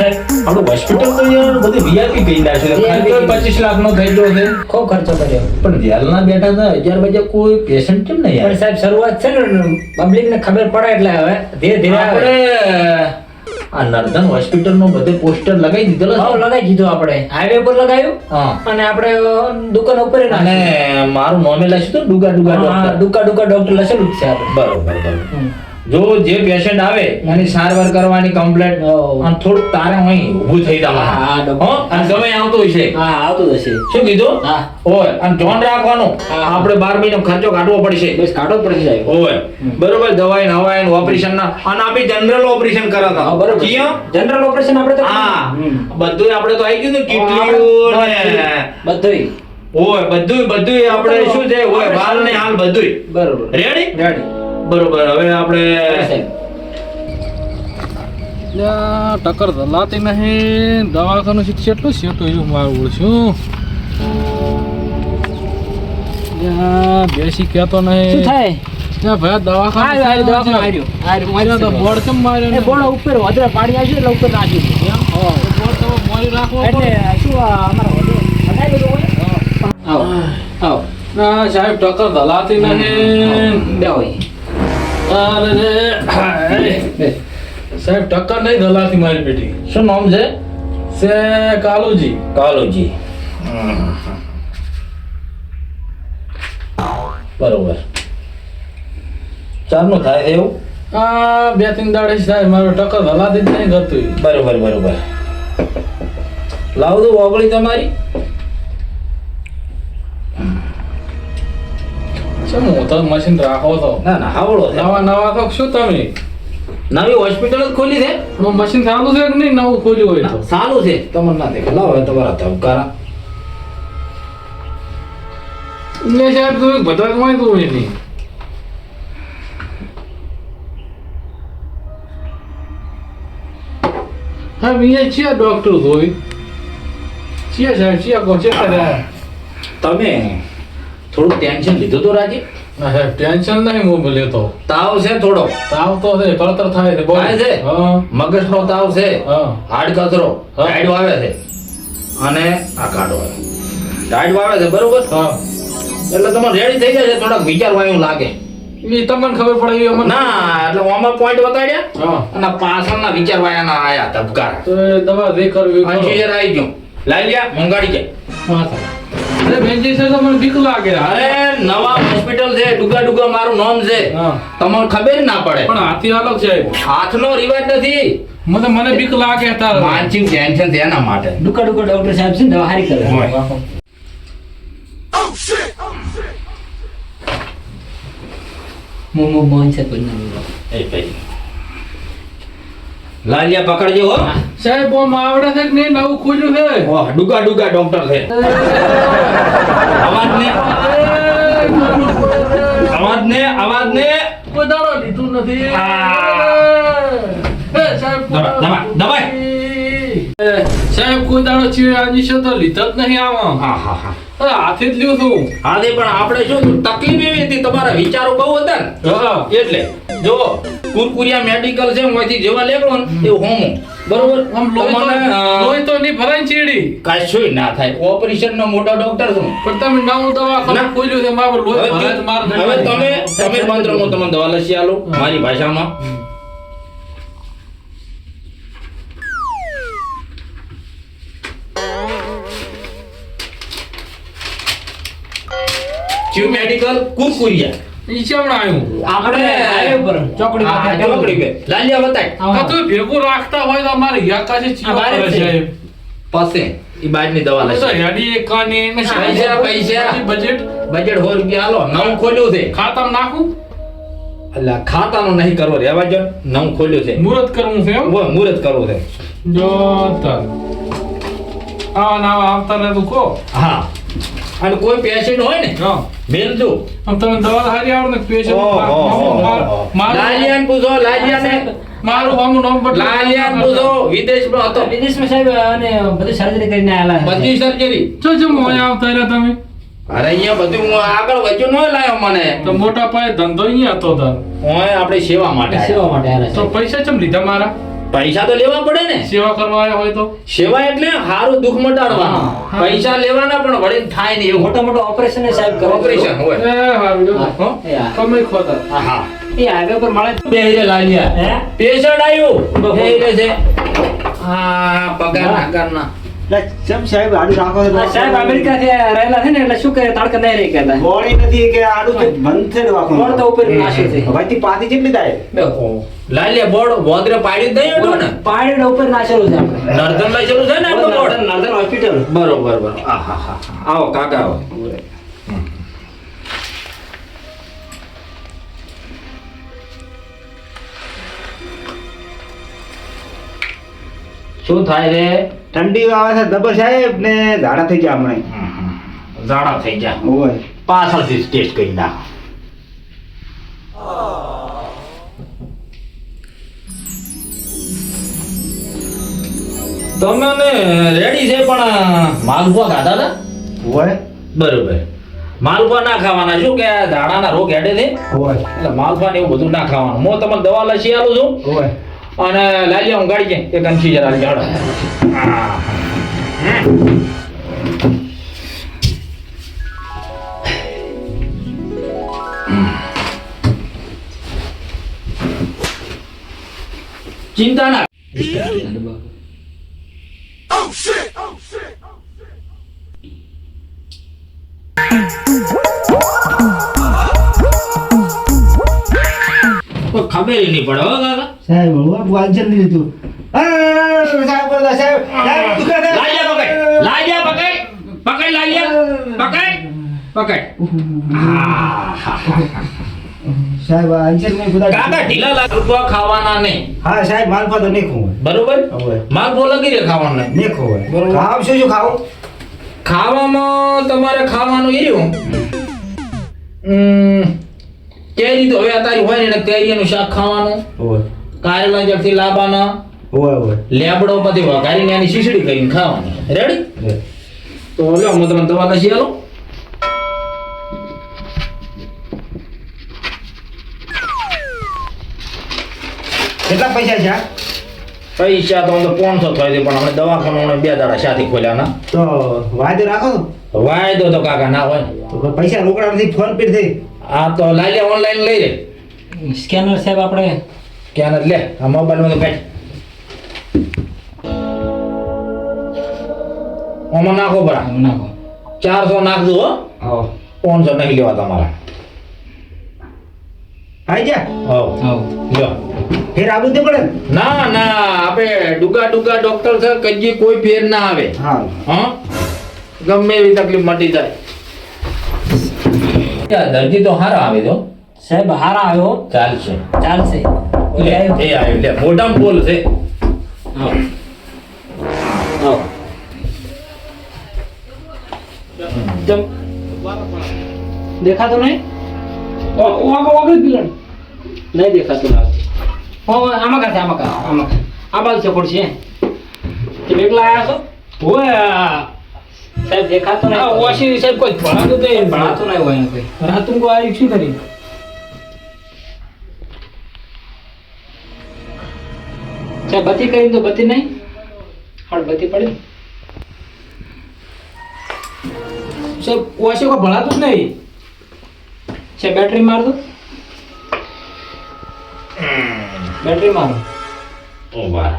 સાહેબ આપણું હોસ્પિટલ તો યાર બધી VIP કહી દે છે. ખર્ચો 25 લાખ નો થઈ ગયો છે. ખૂબ ખર્ચો કર્યો. પણ જેલના બેઠા હતા 1000 બજે કોઈ પેશન્ટ કેમ નહીં પણ યાર? સાહેબ શરૂઆત છે ને પબ્લિક ને ખબર પડે એટલે હવે ધીરે ધીરે આવે. આપણે આ નર્ધન હોસ્પિટલ નો બધે પોસ્ટર લગાવી દીધેલો ભાવ છે. લગાવી દીધું આપણે હાઈવે પર લગાવ્યું હા. અને આપણે દુકાન ઉપર અને મારું નામે લખ્યું હતું ડુગા ડુગા ડોક્ટર. ડુકા ડુકા ડોક્ટર લખેલું જ છે આપણે. બરોબર બરોબર. જો જે પેશન્ટ આવે એની સારવાર કરવાની કમ્પ્લેટ ઓહ. અને થોડુંક તારે અહીં ઊભું થઈ હા, હા, જવાનું. ડોક્ટર. હો? અને ગમે આવતું હશે. હા આવતું જ હશે. શું કીધું? હા. ઓય અને ધ્યાન રાખવાનું. હા. આપણે 12 મહિનો ખર્ચો કાઢવો પડશે. બસ કાઢો જ પડશે સાહેબ. ઓય બરોબર. દવાઈ નવાઈ ઓપરેશન ના અને આપણે જનરલ ઓપરેશન કરાતા. હા, બરોબર. ક્યાં? જનરલ ઓપરેશન આપણે તો હા હમ. બધુંય આપણે તો આવી ગયું ને આપણે કીટલીઓ ને બધુંય ઓય બધુંય આપણે શું છે ઓય બાલ ને હાલ બધુંય બરોબર રેડી રેડી બરોબર. હવે આપણે સાહેબ. લ્યા, ટક્કર ધલાતી નહીં દવાખાનું છે કેટલું સેટું એવું મારું છું બેસી કહેતો શું નહીં થાય? ત્યાં ભાઈ દવાખાનું આર્યું, દવાખાનું આર્યું. આર્યું, માર્યું તો છે. બોર્ડ કેમ માર્યો એ બોર્ડ ઉપર વધુ પાણી આવશે એટલે ઉપર નાખ્યું છે. હા, બોર્ડ તો મોરી રાખવો એટલે પડે. શું આ અમારા વધુ હટાઈ બધું હોય? આવો આવો ના સાહેબ ટક્કર ધલાતી નહીં બે હોય અરે રે. બે. સાહેબ ટક્કર નહીં ધલાતી મારી બેટી શું નામ છે? સે કાલુજી કાલુજી. બરોબર. ચારનું થાય છે એવું? આ 2-3 દાડે સાહેબ મારો ટક્કર ધલાતી જ નહીં કરતું બરોબર બરોબર. લાવો તો ઓગળી તમારી. શું હું તો મશીન રાખો તો ના ના હાવડો છે. નવા નવા તો શું તમે નવી હોસ્પિટલ જ ખોલી છે. મશીન ચાલુ છે કે નહીં નવું ખોલ્યું હોય તો સારું છે. તમને ના દેખે. લાવો હવે તમારા ધબકારા. એટલે સાહેબ તું બધા માહિતી હોય નહીં હા અહીંયા છીએ ડોક્ટર હોય છીએ સાહેબ છીએ કહો છે કર્યા તમે થોડું ટેન્શન લીધું તો રાજી? ના સાહેબ ટેન્શન નહીં હું લેતો તાવ છે થોડો? તાવ તો છે કળતર થાય છે થાય છે? હા મગજનો તાવ છે? હા હાડ કચરો હા. ટાઈડ આવે છે અને આ કાઢો આવે. ટાઈડ આવે છે બરોબર. હા એટલે તમારે રેડી થઈ જશે. થોડાક વિચારવા એવું લાગે. એ તમને ખબર પડે એવી અમને ના એટલે આમાં પોઈન્ટ બતાડ્યા હા અને પાછળના વિચારવાયાના આયા ધબકારા. તો એ દવા જે કરવી કરો. 80,000 આવી ગયું. લાઈ લ્યા મંગાડી જાય. હા સાહેબ અરે બેનજી સાહેબ તો મને બીક લાગે અરે નવા હોસ્પિટલ છે ડુગા ડુગા મારું નામ છે. હા તમને ખબર ના પડે. પણ હાથી અલગ છે હાથનો રિવાજ નથી. મને બીક લાગે તારે માનસિક ટેન્શન છે એના માટે. ડુકા ડુકા ડોક્ટર સાહેબ છે ને દવા હારી કરે. હોય. મોહન છે કોઈ ના. એ ભાઈ લાલિયા પકડજો હો. સાહેબ ઓમ આવડે છે કે નહીં નવું ખોલ્યું છે ઓહ ડુગા ડુગા ડોક્ટર છે. અવાજ ને અવાજ ને કોઈ દાડો લીધું નથી એ સાહેબ દબાય. સાહેબ કોઈ દાડો છે આની છે તો લીધા જ નહીં આમાં હા હા હા. હાથે જ લ્યું છું હા તે પણ આપણે શું તકલીફ એવી હતી તમારા વિચારો બહુ હતા ને હા એટલે જો કુરકુરિયા મેડિકલ છે એમાંથી જેવા લેવો ને એવું હોમો બરોબર. આમ લોહી તો નહીં ભરાય ને ચીડી કશું ના થાય. ઓપરેશન નો મોટો ડોક્ટર છું. પણ તમે નવું દવાખાનું ખોલ્યું છે મારું લોહી ભરાય તો મારે હવે તમે બંધ રહો. તમને દવા લસી આલો મારી ભાષામાં. ક્યુ મેડિકલ કુરકુરિયા. ઈ ચમણા આવ્યું આપણે હાઈવે પર ચોકડી હા, પર ચોકડી पे. લાલિયા બતાય. આ તો ભેગું રાખતા હોય તો અમારે યાકાશે ચીવા આ બારે કરે છે. સાહેબ પાસે ઈ બાજની દવા તો લસી. હેડી એક કાની ને પૈસા. બજેટ બજેટ 100 રૂપિયા હાલો. નવું ખોલ્યું છે. ખાતામાં નાખું અલા ખાતાનું નહીં કરવો રેવા જો. નવું ખોલ્યું છે. મુહૂર્ત કરવું છે એમ ઓય મુહૂર્ત કરવું છે. જો તાર આવા ના આવતા રહે તું કહો હા અને કોઈ પેશન્ટ હોય ને હા મેલ દો. આમ તમે દવા હારી આવડે ને પેશન્ટ લાલિયાને પૂછો. લાલિયાને મારું આમનું નામ બદલો. લાલિયાને પૂછો. વિદેશમાં હતો. વિદેશમાં સાહેબ અને બધી સર્જરી કરીને આયેલા છે. બધી સર્જરી. જો જો મોય આવતા રહ્યા તમે અરે અહીંયા બધું હું આગળ વધ્યું ન લાયો મને. તો મોટા પાયે ધંધો અહીંયા હતો તાર ઓય આપણે સેવા માટે સેવા માટે આયેલા તો છે. પૈસા ચમ લીધા મારા પૈસા તો લેવા પડે ને. સેવા કરવા આવ્યા હોય તો સેવા એટલે હારું દુઃખ મટાડવાનું. હા. પૈસા લેવાના પણ વળી થાય ને એવું. મોટો મોટો ઓપરેશન એ સાહેબ કરે. ઓપરેશન હોય. એ હારું જો હો? એ હા. કમાઈ ખોતા હા. એ હાઈવે પર મળે. બેહીરે લાલ્યા. હે? પેશન્ટ આવ્યું. બેહીરે છે. હા, પગાર નાકારના. ચમ સાહેબ આડું રાખો છો? આ સાહેબ અમેરિકાથી રહેલા છે ને એટલે શું કરે તડકા નહીં રહી કહેતા. ગોળી નથી કે આડું તો બંધ છે રાખો. બોર્ડ તો ઉપર નાખ્યું છે. હવેથી પાતી કેટલી થાય? બેહો. લાલ્યા બોર્ડ વોદરે પાડી દઈ હતું ને. પાણી ઉપર નાખેલું છે આપણે. નર્ધન લઈ જવું છે ને આપણું બોર્ડ. નર્ધન હોસ્પિટલ. બરોબર બરોબર. આહા. આવો કાકા આવો. શું થાય રે? ઠંડી આવે છે દબર સાહેબ ને ઝાડા થઈ ગયા હમણાં. ઝાડા થઈ ગયા. ઓય પાછળથી ટેસ્ટ કરી નાખો. તમે રેડી છે પણ માલપુઆ ખાધા હતા? ઓય બરોબર. માલપુઆ ના ખાવાના. શું કે ઝાડાના રોગ હેડે છે ઓય એટલે માલપુઆ ને એવું બધું ના ખાવાનું. હું તમને દવા લસી આલું છું ઓય અને લાલી હું ગાડી જાય એ કંસી જરા ઝાડો. ચિંતા ના. કોઈ ખબર નહીં પડે હો કાકા. સાહેબ હું વાંચન નહીં લીધું. સાહેબ બોલો સાહેબ સાહેબ દુકાન લાલિયા પકડ. લાલિયા પકડ. પકડ લાલિયા. પકડ. પકડ. સાહેબ વાંચન નહીં બધા કાકા ઢીલા લાખ રૂપિયા ખાવાના નહીં. હા સાહેબ માલપા તો નહીં ખોવાય. બરોબર. હવે. માલપો લગી રે ખાવાનું નહીં. નહીં ખોવાય. બરોબર. ખાવ શું શું ખાવું? ખાવામાં તમારે ખાવાનું એર્યું કેરી તો હવે અત્યારે હોય ને એટલે કેરીનું શાક ખાવાનું. ઓય કારેલા જગથી લાવવાના. ઓય ઓય લેબડો બધી વઘારીને એની શીશડી કરીને ખાવાની. રેડી? તો લ્યો હું તમને દવા લસી આલું. કેટલા પૈસા છે આ? પૈસા તો 500 થાય છે પણ અમે દવાખાનું 2 દાડા સાથે ખોલ્યા ના. તો વાયદો રાખો તો વાયદો તો કાકા ના હોય. તો પૈસા રોકડા નથી ફોન પે થઈ. આ તો લાલ્યા ઓનલાઈન લઈ લે. સ્કેનર સાહેબ આપણે ક્યાં લે આ મોબાઈલમાં તો કાઢ. ઓમાં નાખો બરા. નાખો. 400 નાખજો હો. આવો 500 નહીં લેવા તમારા. આઈ જા. હો આવો. લ્યો. ફેર આવું તે પડે ને? ના ના આપણે ડુગા ડોક્ટર છે કજી કોઈ ફેર ના આવે. હા હા ગમે એવી તકલીફ મટી જાય. દર્દી તો હારા આવે તો સાહેબ હારા આવ્યો. ચાલશે. ચાલશે. લે એ આવ્યો લે મોઢામાં બોલ છે. આવો. આવો. જમ. દેખાતું નહીં? નહીં દેખાતું લાગે. આમાં કાંથી આમાં કાં આમાં કાં. આ બાજુ છે પડશે. કે એકલા આવ્યા છો? હોય સાહેબ દેખાતું નહીં. આ વોશી સાહેબ કોઈ ભણાતું તો નહીં. ભણાતું નહીં હોય એને કોઈ. રાતું કો આવી શું કરી સાહેબ બત્તી કરી તો બત્તી નહીં. હાલ બત્તી પડી. સાહેબ વોશી કોઈ ભણાતું જ નહીં. સાહેબ બેટરી માર દો. બેટરી મારો. ઓ બાર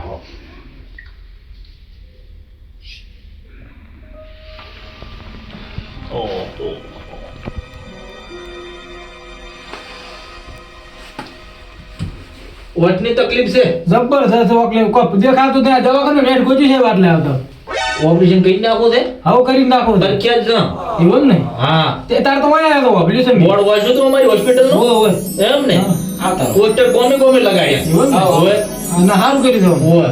વટની તકલીફ છે. જબરદસ્ત વાકલે કોઈ દેખાતું ત્યાં દવાખાને રેડ ખોજી છે વાટલે આવતો ઓપરેશન કરી નાખો છે. હવે કરી નાખો છે. તરખ્યા જ ન. એવું ને હા તે તાર તો અહીંયા આવ્યો ઓપરેશન બોર્ડ વાંચ્યું તું અમારી હોસ્પિટલ નું. હોય હોય એમ ને આવતા રહો. પોસ્ટર ગોમે લગાડ્યા. એવું ને હોય અને સારું કરી દો હોય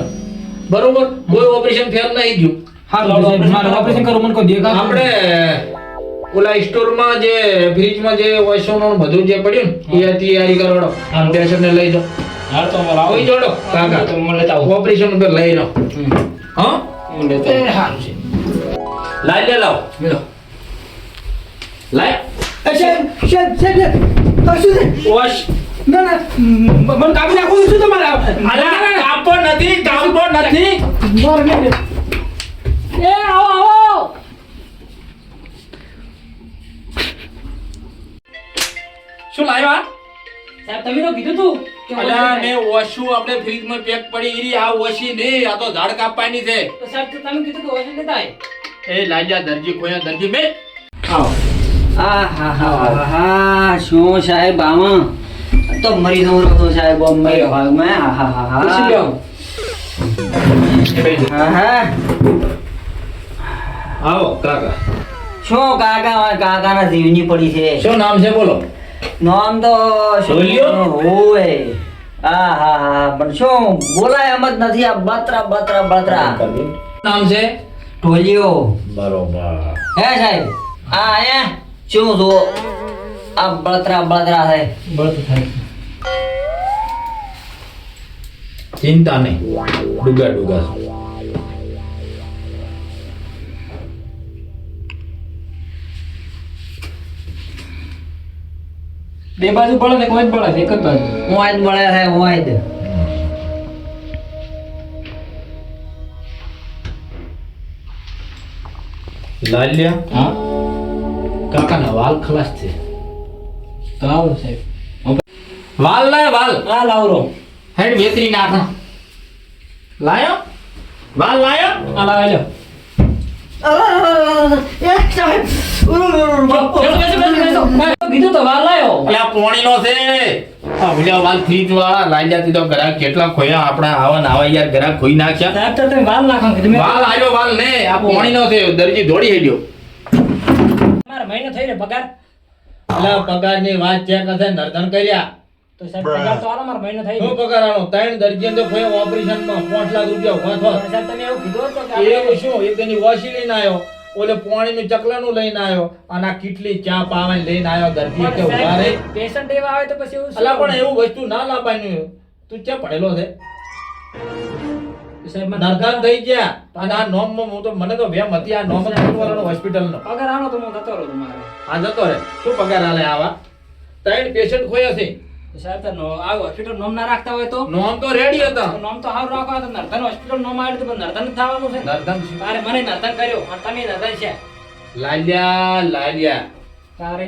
બરોબર. કોઈ ઓપરેશન ફેલ નહીં ગયું. સારું સાહેબ મારે ઓપરેશન કરવું મને કોઈ દેખાતું આપણે ઓલા સ્ટોરમાં જે ફ્રીજમાં જે વસ્તુનું બધું જે પડ્યું ને એ તૈયારી કરાવડો. આમ પેશન્ટને લઈ જાઓ. હાલ તો અમારે આવો. કોઈ જોડો કાકા તો હું લેતા આવું. ઓપરેશન ઉપર લઈ લો. હા હું લેતા આવું. સારું છે. લાઈ લે લાવ. લો. લાઈ સાહેબ સાહેબ સાહેબ કશું છે? વોશ ના ના મને કાપી નાખવું શું તમારે અલા કાપો નથી મારે નહીં એ આવો આવો શું લાવ્યા સાહેબ તમે તો કીધું તું કે અલા મેં ઓશું આપણે ફ્રીજમાં પેક પડી ઈરી આ ઓશી નહીં આ તો ઝાડ કાપવાની છે તો સાહેબ તો તમે કીધું કે ઓછું લેતા આય. એ લાજા દરજી ખોયા દરજી બે આવો આહાહાહા, શું સાહેબ આમાં તો મરી દઉં રહો સાહેબ મરી ભાગમાં ખુરશી લ્યો. આહા આવો કાકા શું કાકાના જીવની પડી છે શું નામ છે બોલો નામ તો શું ઢોલિયો? હોય આહાહા પણ શું બોલાય એમ જ નથી આ બતરા નામ છે ઢોલિયો બરોબર હે સાહેબ આ આયા શું જો આ બળતરા છે બળદ થાય. ચિંતા નહીં ડુગા બે બાજુ બળદ એક જ બળદ એક જ બાજુ. મોજ મળે છે મોજ લાલ્યા હા કાકાના વાલ ખલાસ છે તો આવો સાહેબ. વાલ લાય વાલ આ લાવરો હેડ વેતરી નાખ લાયો વાલ લાયો આ લાવે લ્યો. મેં તો કીધું તો વાર લાયો. અલ્યા પોણીનો છે આ ભૂલ્યા વાલ ફ્રીજ વાળા લાલ્યાથી તો ગ્રાહક કેટલા ખોયા આપણા આવા યાર ગ્રાહક ખોઈ નાખ્યા સાહેબ તો તમે વાર નાખો કીધું મેં. વાલ આવ્યો વાલ ને આ પોણીનો છે દરજી દોડી હેડ્યો મારા મહિનો થઈ રહ્યો પગાર. અલ્યા પગારની વાત ચેક હશે નર્ધન કર્યા તો સાહેબ પગાર તો આલો મારો મહિનો થઈ શું ગયો. પગાર આનો 3 દરજી તો ખોયા ઓપરેશનમાં 5 લાખ રૂપિયા ઉભા થવા સાહેબ તમે એવું કીધું હતું કે આપણે- એવું શું એક એની વોશી લઈને આવ્યો ઓલે પોણીનું ચકલાનું લઈને આવ્યો અને આ કેટલી ચા પાવે લઈને આવ્યો દરજી કે ઉભા રે સાહેબ, પેશન્ટ એવા આવે તો પછી એવું શું? અલા પણ એવું વસ્તુ ના લાવવાનું તું ક્યાં ભણેલો છે સાહેબ મને નર્ધન થઈ ગયા અને આ નોમમાં હું તો મને તો વેમ હતી આ નોમ વાળાનો હોસ્પિટલનો પગાર આલો તો હું જતો રહું તમારે. આ જતો રે શું પગાર આલે આવા 3 પેશન્ટ ખોયા છે તો સાહેબ તો આ હોસ્પિટલ નોમ ના રાખતા હોય તો નોમ તો રેડી હતા તો નોમ તો હારું રાખો તો નર્ધન હોસ્પિટલ નોમ આવ્યું તો પણ નર્ધન જ થવાનું છે. નર્ધન શું? તારે મને નર્ધન કર્યો અને તમે નર્ધન છે લાલ્યા તારે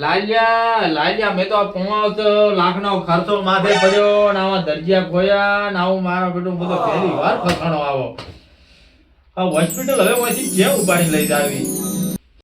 લાલ્યા મેં તો આ 5 લાખનો ખર્ચો માથે પડ્યો ને આવા દરજીયા ખોયા ને આવું મારો બેટો બધો પહેલી વાર ફસાણો આવો આ હોસ્પિટલ હવે પછી કેમ ઉપાડી લઈ જાવી